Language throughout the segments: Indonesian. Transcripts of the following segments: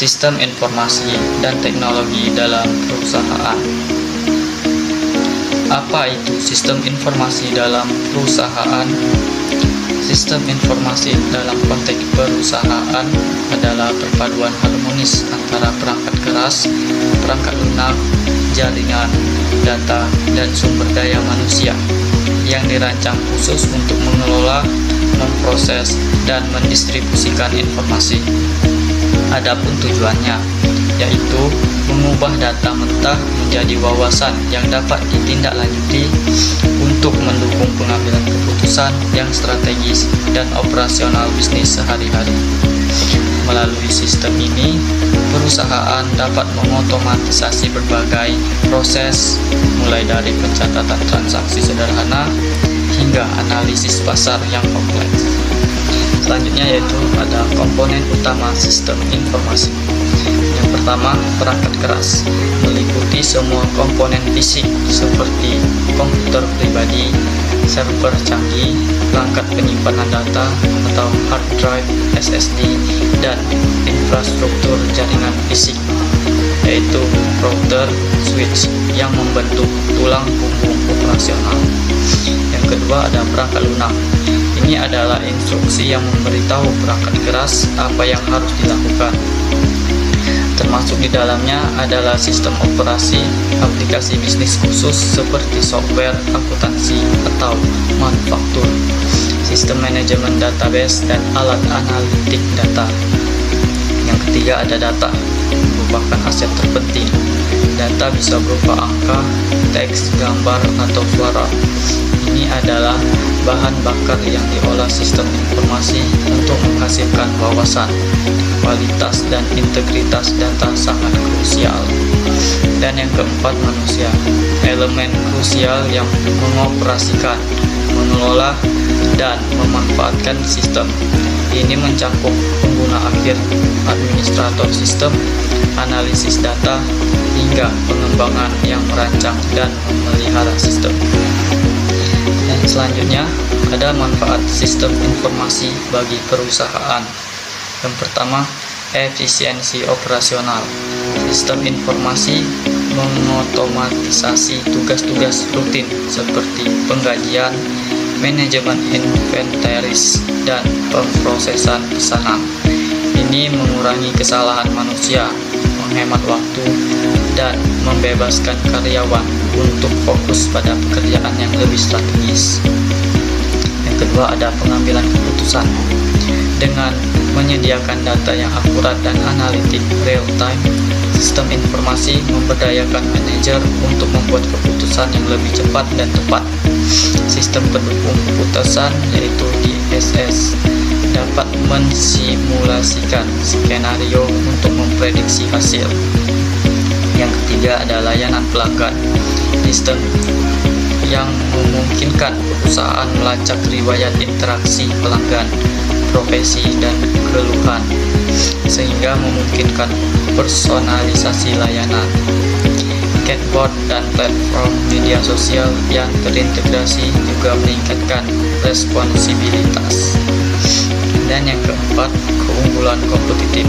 Sistem informasi dan teknologi dalam perusahaan. Apa itu sistem informasi dalam perusahaan? Sistem informasi dalam konteks perusahaan adalah perpaduan harmonis antara perangkat keras, perangkat lunak, jaringan, data, dan sumber daya manusia yang dirancang khusus untuk mengelola, memproses, dan mendistribusikan informasi. Adapun tujuannya, yaitu mengubah data mentah menjadi wawasan yang dapat ditindaklanjuti untuk mendukung pengambilan keputusan yang strategis dan operasional bisnis sehari-hari. Melalui sistem ini, perusahaan dapat mengotomatisasi berbagai proses, mulai dari pencatatan transaksi sederhana hingga analisis pasar yang kompleks. Selanjutnya yaitu ada komponen utama sistem informasi. Yang pertama, perangkat keras, meliputi semua komponen fisik seperti komputer pribadi, server canggih, perangkat penyimpanan data atau hard drive SSD, dan infrastruktur jaringan fisik, yaitu router, switch yang membentuk tulang punggung operasional. Yang kedua ada perangkat lunak. Ini adalah instruksi yang memberitahu perangkat keras apa yang harus dilakukan. Termasuk di dalamnya adalah sistem operasi, aplikasi bisnis khusus seperti software, akuntansi, atau manufaktur, sistem manajemen database, dan alat analitik data. Yang ketiga ada data, merupakan aset terpenting. Data bisa berupa angka, teks, gambar, atau suara. Ini adalah bahan bakar yang diolah sistem informasi untuk menghasilkan wawasan. Kualitas dan integritas data sangat krusial. Dan yang keempat, manusia, elemen krusial yang mengoperasikan, mengelola, dan memanfaatkan sistem. Ini mencakup pengguna akhir, administrator sistem, analisis data, hingga pengembangan yang merancang dan memelihara sistem. Dan selanjutnya ada manfaat sistem informasi bagi perusahaan. Yang pertama, efisiensi operasional. Sistem informasi mengotomatisasi tugas-tugas rutin seperti penggajian, manajemen inventaris, dan pemrosesan pesanan. Ini mengurangi kesalahan manusia, menghemat waktu, dan membebaskan karyawan untuk fokus pada pekerjaan yang lebih strategis. Yang kedua ada pengambilan keputusan. Dengan menyediakan data yang akurat dan analitik real time, sistem informasi memberdayakan manajer untuk membuat keputusan yang lebih cepat dan tepat. Sistem pendukung keputusan yaitu DSS dapat mensimulasikan skenario untuk memprediksi hasil. Yang ketiga ada layanan pelanggan. Sistem yang memungkinkan perusahaan melacak riwayat interaksi pelanggan, profesi, dan keluhan, sehingga memungkinkan personalisasi layanan. Chatbot dan platform media sosial yang terintegrasi juga meningkatkan responsibilitas. Dan yang keempat, keunggulan kompetitif.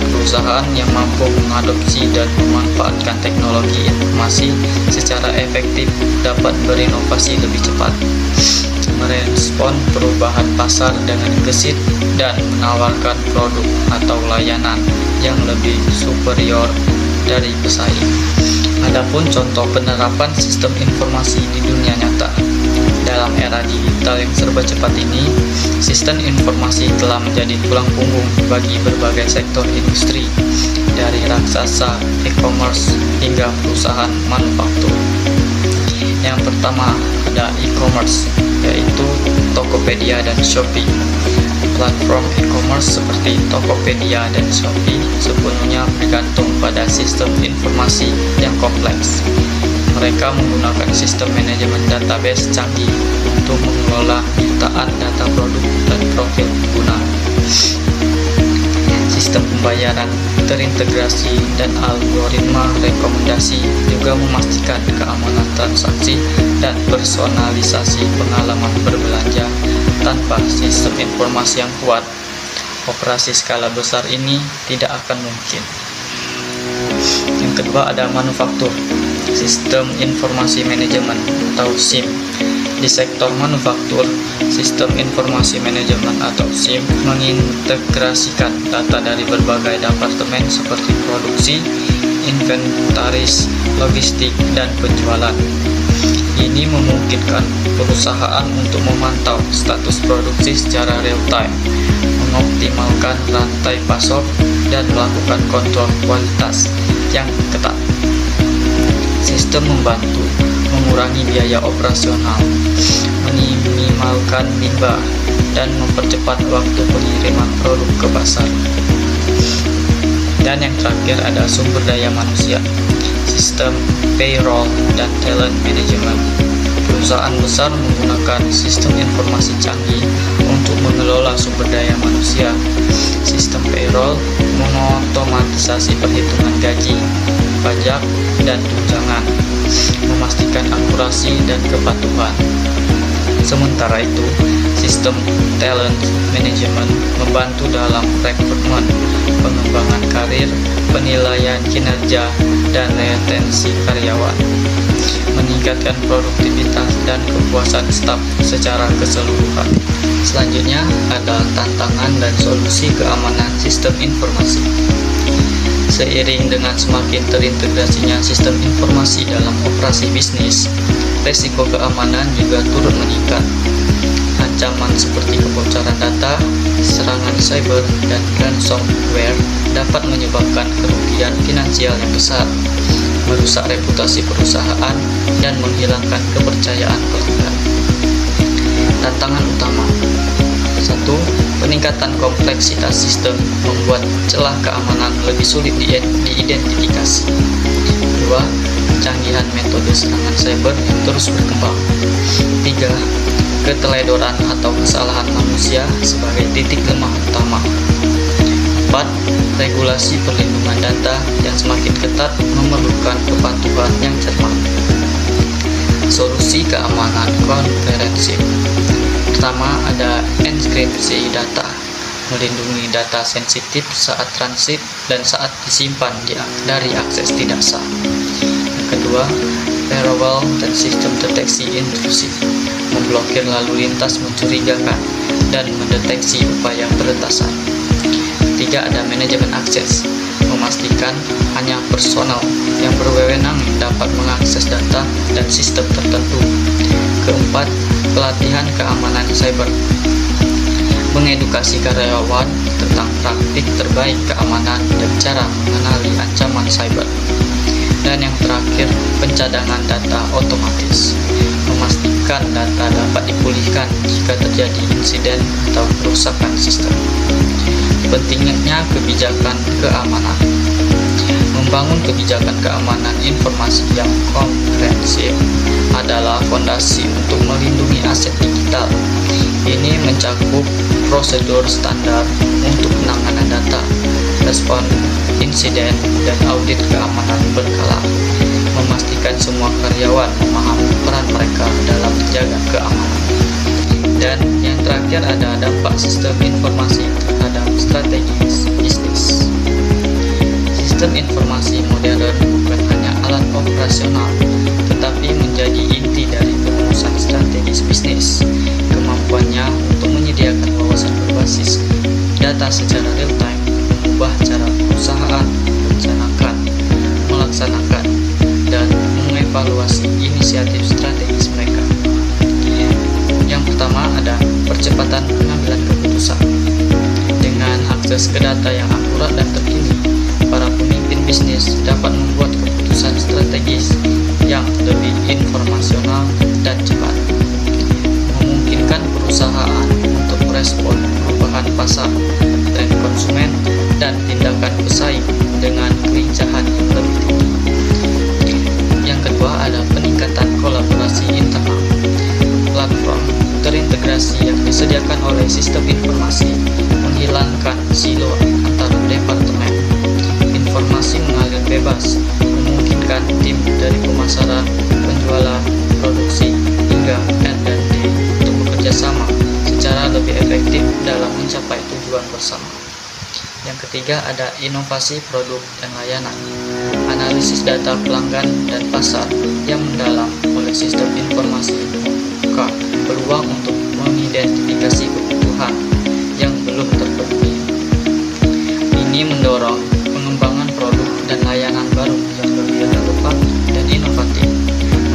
Perusahaan yang mampu mengadopsi dan memanfaatkan teknologi informasi secara efektif dapat berinovasi lebih cepat, merespon perubahan pasar dengan gesit, dan menawarkan produk atau layanan yang lebih superior dari pesaing. Adapun contoh penerapan sistem informasi di dunia nyata. Dalam era digital yang serba cepat ini, sistem informasi telah menjadi tulang punggung bagi berbagai sektor industri, dari raksasa e-commerce hingga perusahaan manufaktur. Yang pertama ada e-commerce, yaitu Tokopedia dan Shopee. Platform e-commerce seperti Tokopedia dan Shopee sepenuhnya bergantung pada sistem informasi yang kompleks. Mereka menggunakan sistem manajemen database canggih untuk mengelola jutaan data produk dan profil pengguna. Sistem pembayaran terintegrasi dan algoritma rekomendasi juga memastikan keamanan transaksi dan personalisasi pengalaman berbelanja. Tanpa sistem informasi yang kuat, operasi skala besar ini tidak akan mungkin. Yang kedua ada manufaktur, sistem informasi manajemen atau SIM. Di sektor manufaktur, sistem informasi manajemen atau SIM mengintegrasikan data dari berbagai departemen seperti produksi, inventaris, logistik, dan penjualan. Ini memungkinkan perusahaan untuk memantau status produksi secara real-time, mengoptimalkan rantai pasok, dan melakukan kontrol kualitas yang ketat. Sistem membantu mengurangi biaya operasional, meminimalkan limbah, dan mempercepat waktu pengiriman produk ke pasar. Dan yang terakhir ada sumber daya manusia, sistem payroll dan talent management. Perusahaan besar menggunakan sistem informasi canggih untuk mengelola sumber daya manusia. Sistem payroll mengotomatisasi perhitungan gaji, pajak, dan tunjangan, memastikan akurasi dan kepatuhan. Sementara itu, sistem talent management membantu dalam rekrutmen, pengembangan karir, penilaian kinerja, dan retensi karyawan, meningkatkan produktivitas dan kepuasan staf secara keseluruhan. Selanjutnya ada tantangan dan solusi keamanan sistem informasi. Seiring dengan semakin terintegrasinya sistem informasi dalam operasi bisnis, risiko keamanan juga turut meningkat. Ancaman seperti kebocoran data, serangan cyber, dan ransomware dapat menyebabkan kerugian finansial yang besar, merusak reputasi perusahaan, dan menghilangkan kepercayaan pelanggan. Tantangan utama: 1. Peningkatan kompleksitas sistem membuat celah keamanan lebih sulit diidentifikasi. 2. Kecanggihan metode serangan cyber yang terus berkembang. 3. Keteledoran atau kesalahan manusia sebagai titik lemah utama. 4. Regulasi perlindungan data yang semakin ketat memerlukan kepatuhan yang cermat. Solusi keamanan komprehensif. Pertama, ada enkripsi data, melindungi data sensitif saat transit dan saat disimpan dari akses tidak sah. Yang kedua, firewall dan sistem deteksi intrusif, memblokir lalu lintas mencurigakan dan mendeteksi upaya peretasan. Ketiga, ada manajemen akses, memastikan hanya personal yang berwenang dapat mengakses data dan sistem tertentu. Keempat, pelatihan keamanan cyber, mengedukasi karyawan tentang praktik terbaik keamanan dan cara mengenali ancaman cyber. Dan yang terakhir, pencadangan data otomatis, memastikan data dapat dipulihkan jika terjadi insiden atau kerusakan sistem. Pentingnya kebijakan keamanan. Membangun kebijakan keamanan informasi yang komprehensif adalah fondasi untuk melindungi aset digital. Ini mencakup prosedur standar untuk penanganan data, respon insiden, dan audit keamanan berkala, memastikan semua karyawan memahami peran mereka dalam menjaga keamanan. Dan yang terakhir ada dampak sistem informasi terhadap strategi bisnis. Sistem informasi modern bukan hanya alat operasional, tetapi menjadi inti dari perumusan strategis bisnis. Kemampuannya untuk menyediakan wawasan berbasis data secara real-time mengubah cara perusahaan merencanakan, melaksanakan, dan mengevaluasi inisiatif strategis mereka. Yang pertama ada percepatan pengambilan keputusan. Dengan akses ke data yang akurat dan terkini, para pemimpin bisnis dapat membuat keputusan strategis yang lebih informasional dan cepat, memungkinkan perusahaan untuk merespon perubahan pasar, tren konsumen, dan tindakan pesaing dengan kelincahan yang lebih tinggi. Yang kedua ada peningkatan kolaborasi internal. Platform terintegrasi yang disediakan oleh sistem informasi menghilangkan silo antara departemen. Informasi mengalir bebas, memungkinkan tim dari pemasaran, penjualan, produksi, hingga R&D untuk bekerja sama secara lebih efektif dalam mencapai tujuan. tujuan bersama. Yang ketiga ada inovasi produk dan layanan. Analisis data pelanggan dan pasar yang mendalam oleh sistem informasi membuka peluang untuk mengidentifikasi kebutuhan yang belum terpenuhi. Ini mendorong pengembangan produk dan layanan baru yang lebih relevan dan inovatif,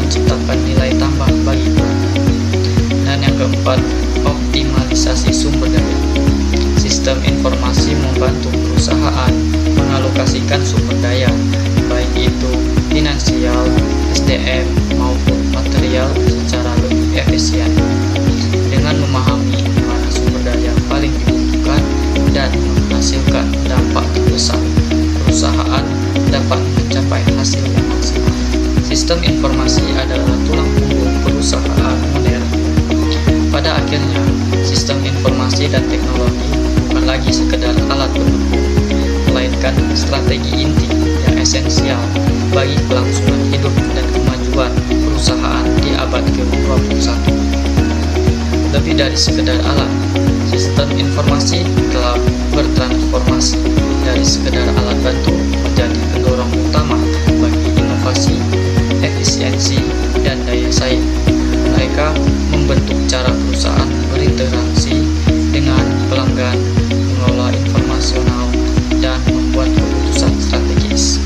menciptakan nilai tambah bagi pelanggan. Dan yang keempat, optimalisasi sumber daya. Sistem informasi membantu perusahaan mengalokasikan sumber daya, baik itu finansial, SDM, maupun material secara lebih efisien. Dengan memahami di mana sumber daya paling dibutuhkan dan menghasilkan dampak terbesar, perusahaan dapat mencapai hasil yang maksimal. Sistem informasi adalah tulang punggung perusahaan modern. Pada akhirnya, sistem informasi dan teknologi bukan lagi sekedar alat pendukung, melainkan strategi inti yang esensial bagi kelangsungan hidup dan kemajuan perusahaan di abad ke-21. Lebih dari sekedar alat, sistem informasi telah bertransformasi dari sekedar alat bantu menjadi pendorong utama bagi inovasi, efisiensi, dan daya saing. Mereka membentuk cara perusahaan berinteraksi dengan pelanggan, mengelola informasional, dan membuat keputusan strategis.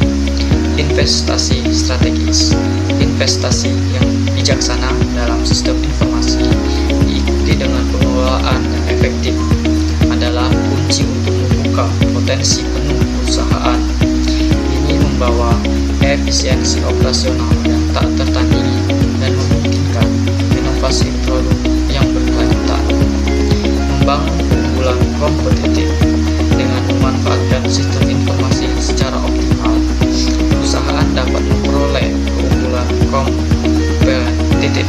Investasi strategis. Investasi yang bijaksana dalam sistem informasi diikuti dengan pengelolaan yang efektif adalah kunci untuk membuka potensi penuh perusahaan. Ini membawa efisiensi operasional yang tak tertandingi dan memungkinkan inovasi produk yang berkelanjutan. Membangun keunggulan kompetitif. Dengan memanfaatkan sistem informasi secara optimal, perusahaan dapat memperoleh keunggulan kompetitif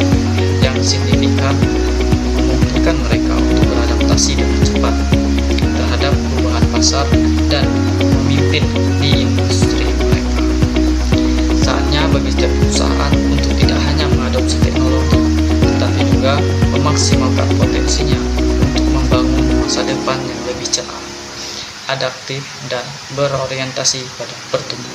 yang signifikan, memungkinkan mereka untuk beradaptasi dengan cepat terhadap perubahan pasar dan memimpin di industri mereka. Saatnya bagi setiap perusahaan untuk tidak hanya mengadopsi teknologi, tetapi juga memaksimalkan potensinya untuk membangun masa depan yang lebih cerah, adaptif, dan berorientasi pada pertumbuhan.